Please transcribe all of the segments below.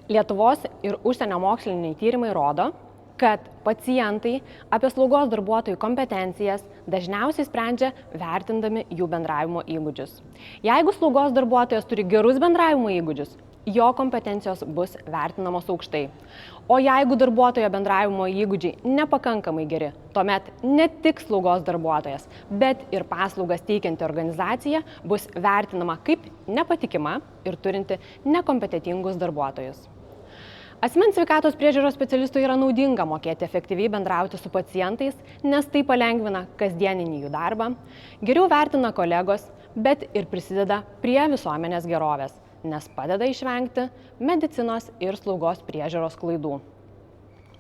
Lietuvos ir užsienio moksliniai tyrimai rodo, kad pacientai apie slaugos darbuotojų kompetencijas dažniausiai sprendžia vertindami jų bendravimo įgūdžius. Jeigu slaugos darbuotojas turi gerus bendravimo įgūdžius, jo kompetencijos bus vertinamos aukštai. O jeigu darbuotojo bendravimo įgūdžiai nepakankamai geri, tuomet ne tik slaugos darbuotojas, bet ir paslaugas teikianti organizacija bus vertinama kaip nepatikima ir turinti nekompetentingus darbuotojus. Asmens sveikatos priežiūros specialistui yra naudinga mokėti efektyviai bendrauti su pacientais, nes tai palengvina kasdieninį jų darbą, geriau vertina kolegos, bet ir prisideda prie visuomenės gerovės, nes padeda išvengti medicinos ir slaugos priežiūros klaidų.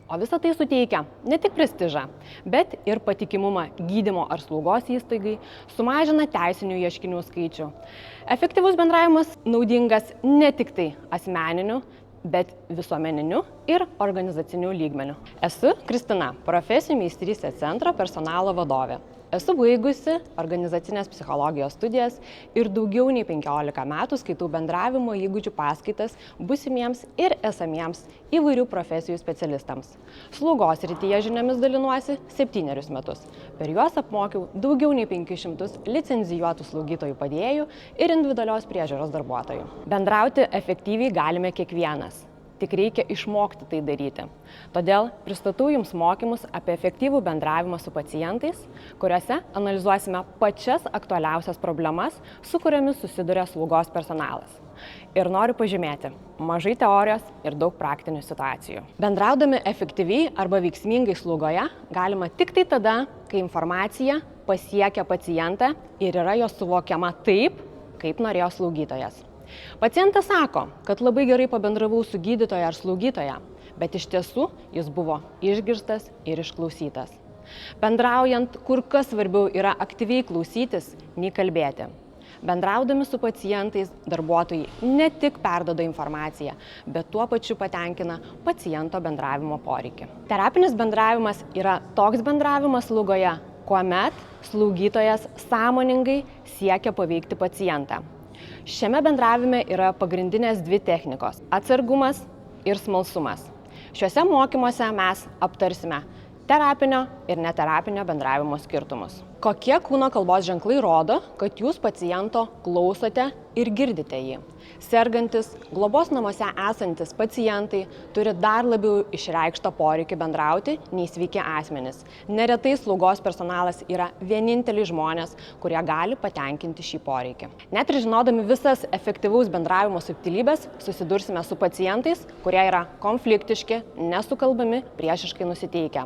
O visą tai suteikia ne tik prestižą, bet ir patikimumą gydymo ar slaugos įstaigai, sumažina teisinių ieškinių skaičių. Efektyvus bendravimas naudingas ne tik tai asmeniniu, bet visuomeniniu ir organizaciniu lygmeniu. Esu Kristina, profesijų meistrystės centro personalo vadovė. Esu baigusi organizacinės psichologijos studijas ir daugiau nei 15 metų skaitau bendravimo įgūdžių paskaitas būsimiems ir esamiems įvairių profesijų specialistams. Slaugos srityje žiniomis dalinuosi 7 metus. Per juos apmokiau daugiau nei 500 licencijuotų slaugytojų padėjėjų ir individualios priežiūros darbuotojų. Bendrauti efektyviai galime kiekvienas. Tik reikia išmokti tai daryti. Todėl pristatau Jums mokymus apie efektyvų bendravimą su pacientais, kuriuose analizuosime pačias aktualiausias problemas, su kuriomis susiduria slaugos personalas. Ir noriu pažymėti, mažai teorijos ir daug praktinių situacijų. Bendraudami efektyviai arba veiksmingai slaugoje galima tik tai tada, kai informacija pasiekia pacientą ir yra jos suvokiama taip, kaip norėjo slaugytojas. Pacientas sako, kad labai gerai pabendravau su gydytoja ar slaugytoja, bet iš tiesų jis buvo išgirstas ir išklausytas. Bendraujant, kur kas svarbiau yra aktyviai klausytis, nei kalbėti. Bendraudami su pacientais, darbuotojai ne tik perduoda informaciją, bet tuo pačiu patenkina paciento bendravimo poreikį. Terapinis bendravimas yra toks bendravimas slaugoje, kuomet slaugytojas sąmoningai siekia paveikti pacientą. Šiame bendravime yra pagrindinės 2 technikos – atsargumas ir smalsumas. Šiuose mokymuose mes aptarsime terapinio ir neterapinio bendravimo skirtumus. Kokie kūno kalbos ženklai rodo, kad jūs paciento klausote ir girdite jį. Sergantis, globos namuose esantis pacientai turi dar labiau išreikštą poreikį bendrauti nei sveiki asmenys. Neretai slaugos personalas yra vieninteliai žmonės, kurie gali patenkinti šį poreikį. Net ir žinodami visas efektyvaus bendravimo subtilybės, susidursime su pacientais, kurie yra konfliktiški, nesukalbami, priešiškai nusiteikę.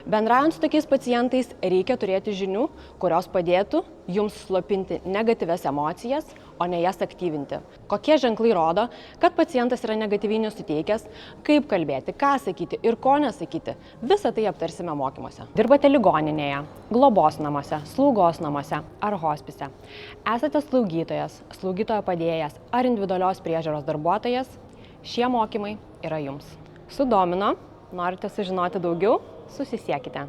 Bendraujant su tokiais pacientais reikia turėti žinių, kurios padėtų jums slopinti negatyvias emocijas, o ne jas aktyvinti. Kokie ženklai rodo, kad pacientas yra negatyviai nusiteikęs, kaip kalbėti, ką sakyti ir ko nesakyti. Visą tai aptarsime mokymuose. Dirbate ligoninėje, globos namuose, slaugos namuose ar hospise. Esate slaugytojas, slaugytojo padėjėjas ar individualios priežiūros darbuotojas, šie mokymai yra jums. Sudomino, norite sužinoti daugiau? Susisiekite.